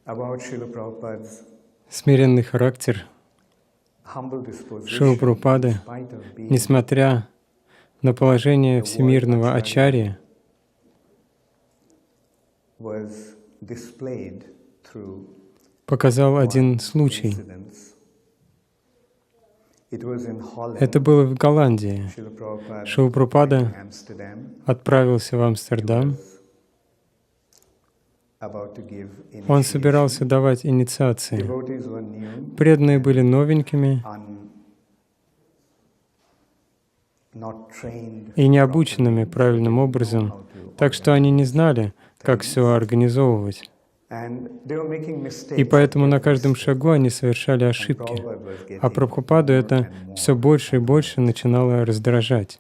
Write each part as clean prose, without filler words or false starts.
about Srila Prabhupada's Смиренный характер humble Шрилы disposition, Прабхупады, in spite of being несмотря на положение the world всемирного ачарьи, was displayed through показал один one случай. incident. It was in Holland. Это было в Голландии. Srila Prabhupada Шрила went Прабхупада to Amsterdam. отправился в He Амстердам. was about to give Он initiation. собирался давать инициации. Devotees were new Преданные были новенькими and not trained и не обученными properly, правильным so they didn't know образом, how to так что они не знали, как все организовывать. And they were making mistakes. И поэтому на каждом шагу они совершали ошибки. Prabhupada was getting А Прабхупаду more это and more. все больше и больше начинало раздражать.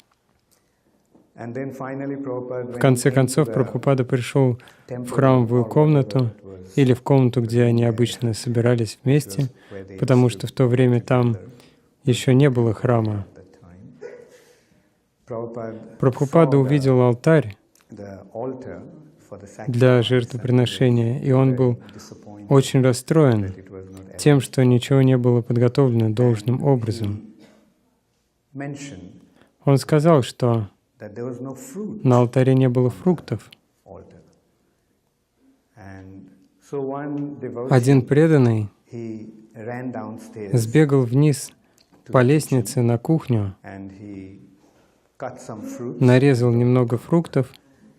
And then finally Prabhupada, В when конце he came to концов, the Прабхупада пришел в temple храмовую or комнату whatever it was, или в комнату, где они обычно собирались вместе, where they потому used что to в то время там gather еще не было храма. at that time. Prabhupada Прабхупада saw увидел алтарь the altar for the для sacrifice, жертвоприношения, и он был very disappointed очень расстроен that it was not тем, что ничего не было подготовлено должным образом. mentioned Он сказал, что that there was no fruit на алтаре не было фруктов. altar. And so one Один devotee, преданный he ran downstairs сбегал вниз по лестнице на кухню, and he cut some fruits нарезал немного фруктов,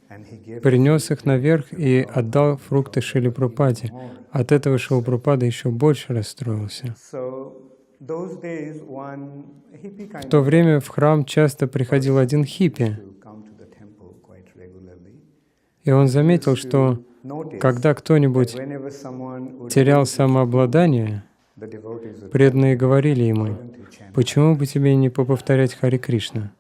and he gave принес их наверх и отдал фрукты Шриле Прабхупаде. От этого Шрила Прабхупада еще больше расстроился. So those days one hippie kind В то of время в храм часто приходил один хиппи, to come to the temple quite regularly. и он заметил, что Notice когда that кто-нибудь whenever someone would терял lose his самообладание, the devotees would преданные говорили why ему: don't you chant? «Почему бы тебе не поповторять Харе Кришна?»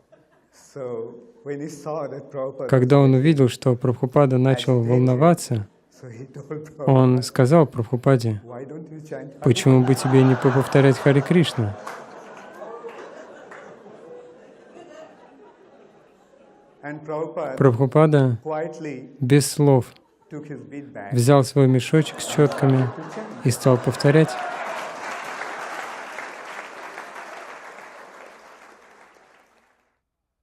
So when he saw that Prabhupada, Когда он увидел, что Прабхупада начал волноваться, so he told Prabhupada, он сказал Прабхупаде: why don't you chant Hare «Почему бы тебе не поповторять Харе Кришна?» And Prabhupada Прабхупада quietly без слов took his bead bag взял свой мешочек с четками to chant. и стал повторять.